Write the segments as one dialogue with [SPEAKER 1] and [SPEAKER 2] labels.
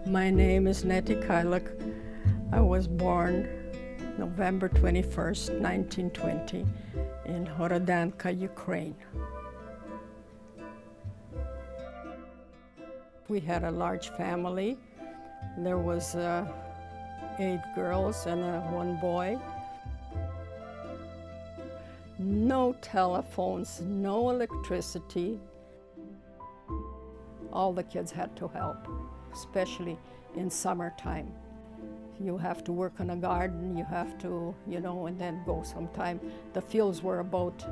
[SPEAKER 1] My name is Nettie Kyliuk. I was born November 21st, 1920 in Horodanka, Ukraine. We had a large family. There was 8 girls and 1 boy. No telephones, no electricity. All the kids had to help, especially in summertime. You have to work in a garden, you have to, and then go sometime. The fields were about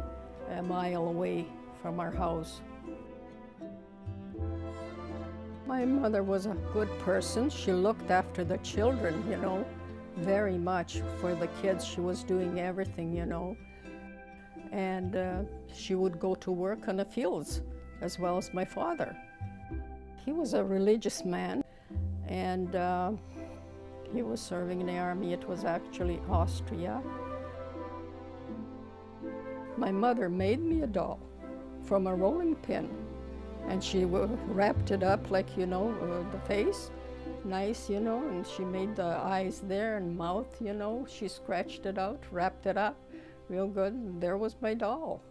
[SPEAKER 1] a mile away from our house. My mother was a good person. She looked after the children, very much for the kids. She was doing everything, And she would go to work on the fields, as well as my father. He was a religious man, and he was serving in the army. It was actually Austria. My mother made me a doll from a rolling pin, and she wrapped it up like, the face, nice, and she made the eyes there and mouth, She scratched it out, wrapped it up real good, and there was my doll.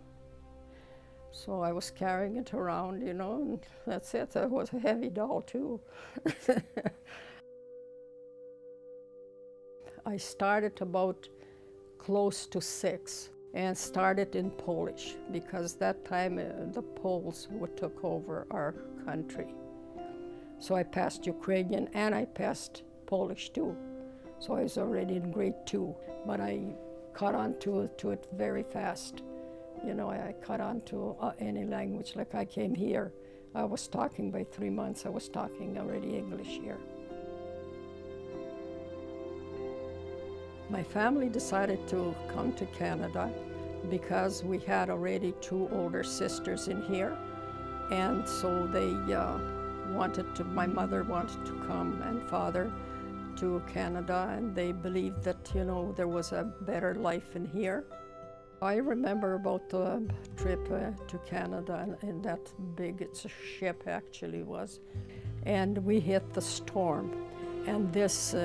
[SPEAKER 1] So I was carrying it around, and that's it. It was a heavy doll, too. I started about close to 6 and started in Polish because that time the Poles took over our country. So I passed Ukrainian and I passed Polish, too. So I was already in grade 2, but I caught on to it very fast. I caught on to any language. Like I came here, I was talking by 3 months, I was talking already English here. My family decided to come to Canada because we had already 2 older sisters in here. And so they my mother wanted to come, and father, to Canada, and they believed that, there was a better life in here. I remember about the trip to Canada, and that big ship actually was. And we hit the storm, and this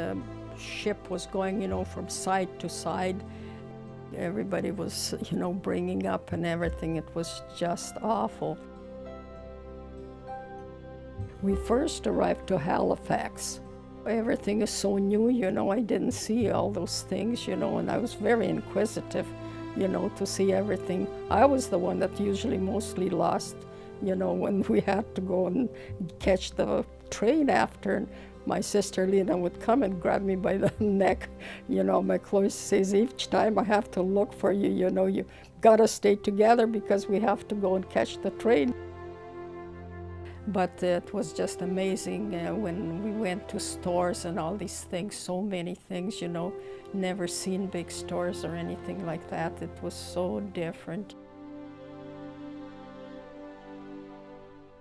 [SPEAKER 1] ship was going, from side to side. Everybody was, bringing up and everything. It was just awful. We first arrived to Halifax. Everything is so new, I didn't see all those things, and I was very inquisitive, to see everything. I was the one that usually mostly lost, when we had to go and catch the train after. And my sister Lena would come and grab me by the neck. My Chloe says, each time I have to look for you, you gotta stay together because we have to go and catch the train. But it was just amazing when we went to stores and all these things, so many things, never seen big stores or anything like that. It was so different.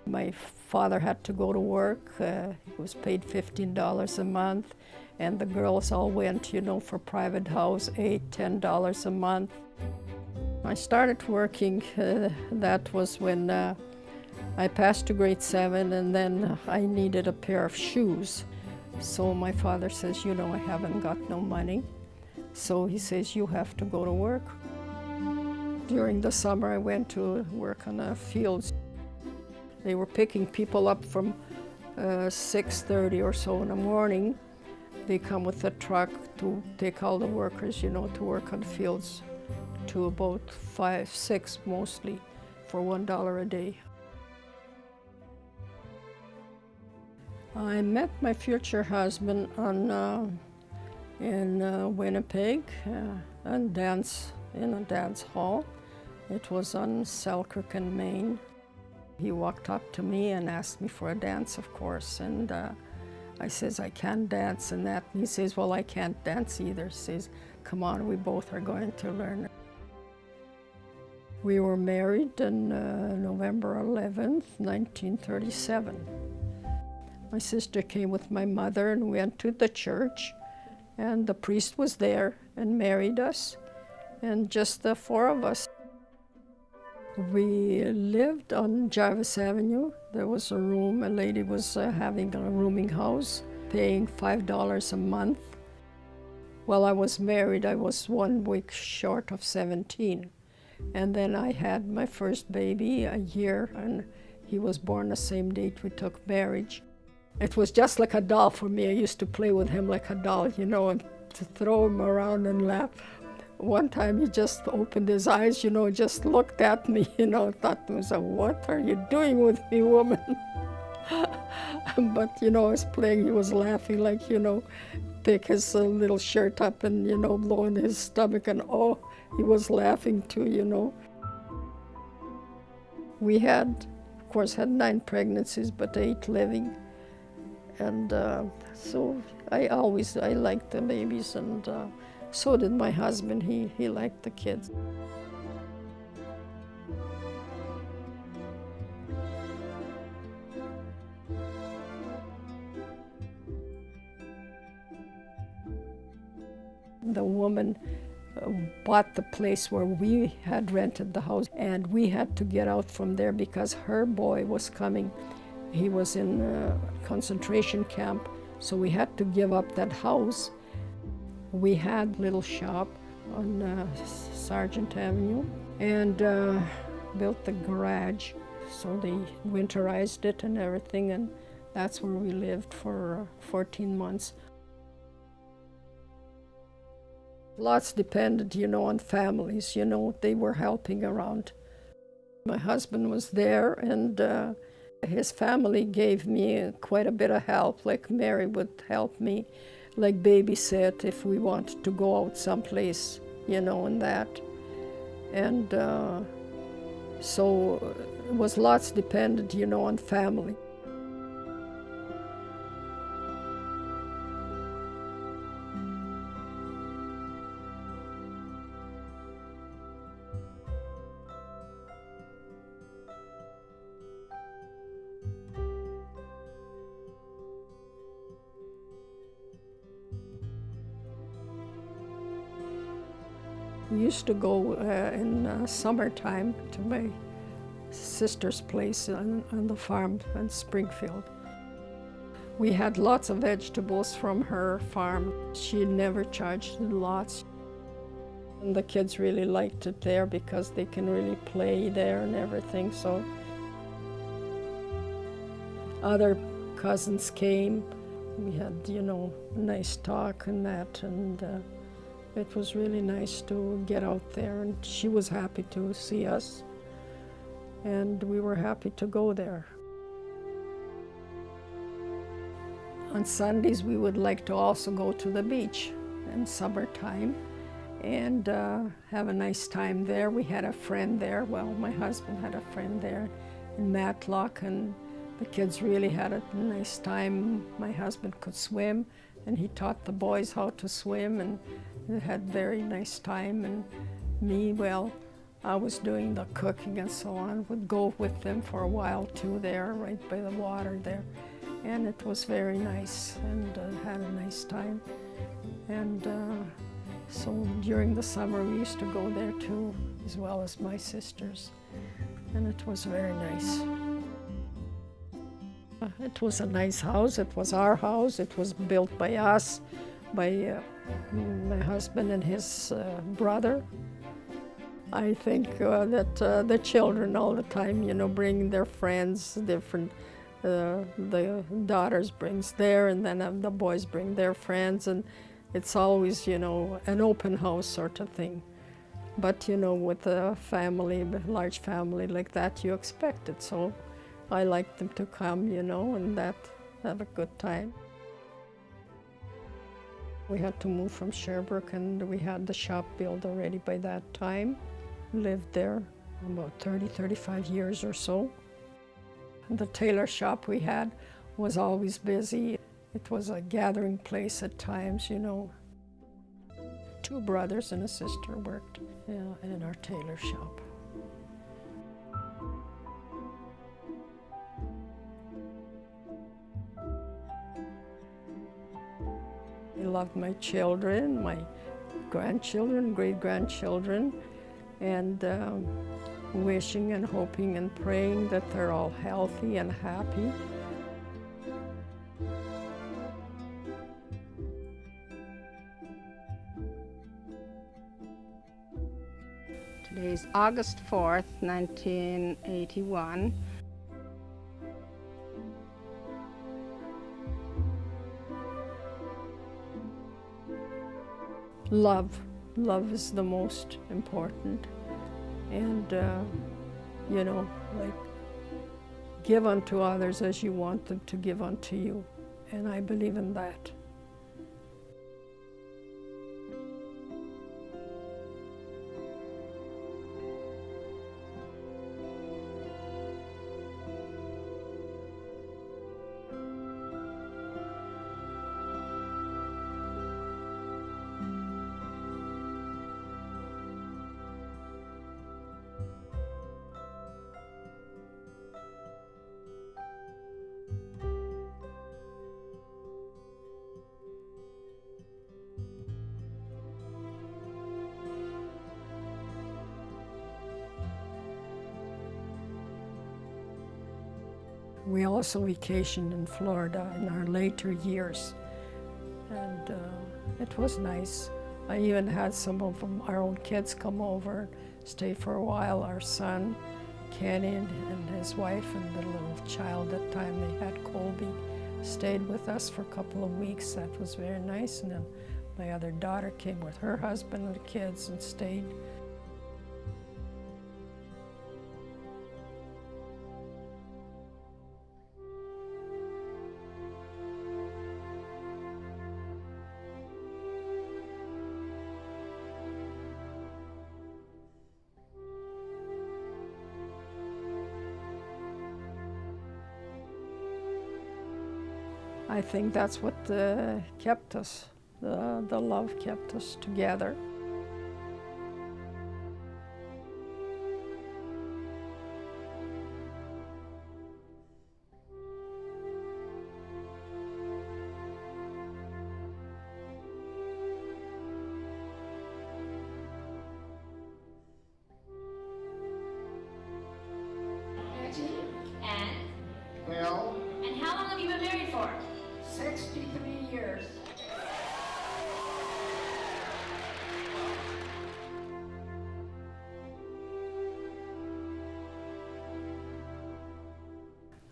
[SPEAKER 1] My father had to go to work. He was paid $15 a month, and the girls all went, for private house, $8, $10 a month. I started working, that was when I passed to grade 7, and then I needed a pair of shoes. So my father says, I haven't got no money. So he says, you have to go to work. During the summer, I went to work on the fields. They were picking people up from 6:30 or so in the morning. They come with a truck to take all the workers, to work on fields, to about 5, 6 mostly, for $1 a day. I met my future husband in Winnipeg, in a dance hall. It was on Selkirk and Maine. He walked up to me and asked me for a dance, of course, and I says, I can't dance and that. And he says, well, I can't dance either. He says, come on, we both are going to learn. We were married on November 11th, 1937. My sister came with my mother and went to the church, and the priest was there and married us, and just the 4 of us. We lived on Jarvis Avenue. There was a room, a lady was having a rooming house, paying $5 a month. While I was married, I was 1 week short of 17. And then I had my first baby a year, and he was born the same date we took marriage. It was just like a doll for me. I used to play with him like a doll, you know, and to throw him around and laugh. One time he just opened his eyes, you know, just looked at me, you know, thought to myself, what are you doing with me, woman? But, you know, I was playing, he was laughing like, you know, pick his little shirt up and, you know, blowing his stomach, and oh, he was laughing too, you know. We had, of course, had 9 pregnancies, but 8 living. And so I liked the babies, and so did my husband. He liked the kids. The woman bought the place where we had rented the house, and we had to get out from there because her boy was coming. He was in a concentration camp, so we had to give up that house. We had a little shop on Sargent Avenue, and built the garage, so they winterized it and everything, and that's where we lived for 14 months. Lots depended, you know, on families, you know, they were helping around. My husband was there, and his family gave me quite a bit of help, like Mary would help me, like babysit if we wanted to go out someplace, you know, and that. And so it was lots dependent, you know, on family. We used to go in summertime to my sister's place on the farm in Springfield. We had lots of vegetables from her farm. She never charged lots. And the kids really liked it there because they can really play there and everything. So other cousins came. We had, you know, a nice talk and that, and it was really nice to get out there, and she was happy to see us, and we were happy to go there. On Sundays, we would like to also go to the beach in summertime and have a nice time there. We had a friend there. Well, my husband had a friend there in Matlock, and the kids really had a nice time. My husband could swim, and he taught the boys how to swim, and they had very nice time. And me, well, I was doing the cooking and so on, would go with them for a while too there, right by the water there. And it was very nice, and had a nice time. And so during the summer we used to go there too, as well as my sisters. And it was very nice. It was a nice house. It was our house. It was built by us, by my husband and his brother. I think that the children all the time, you know, bring their friends, different, the daughters brings their, and then the boys bring their friends, and it's always, you know, an open house sort of thing. But, you know, with a family, a large family like that, you expect it. So I like them to come, you know, and that, have a good time. We had to move from Sherbrooke, and we had the shop built already by that time. Lived there about 30, 35 years or so. The tailor shop we had was always busy. It was a gathering place at times, you know. 2 brothers and a sister worked in our tailor shop. I loved my children, my grandchildren, great-grandchildren, and wishing and hoping and praying that they're all healthy and happy. Today is August 4th, 1981. Love. Love is the most important. And, you know, like, give unto others as you want them to give unto you. And I believe in that. We also vacationed in Florida in our later years, and it was nice. I even had some of them, our own kids, come over, stay for a while. Our son, Kenny, and his wife, and the little child at the time they had, Colby, stayed with us for a couple of weeks. That was very nice. And then my other daughter came with her husband and the kids and stayed. I think that's what kept us, the love kept us together.
[SPEAKER 2] Nettie?
[SPEAKER 3] And?
[SPEAKER 2] Well,
[SPEAKER 3] And how long have you been married for?
[SPEAKER 2] 63 years.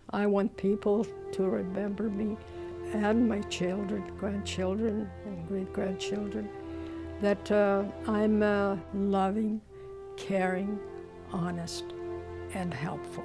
[SPEAKER 1] I want people to remember me and my children, grandchildren, and great-grandchildren, that I'm loving, caring, honest, and helpful.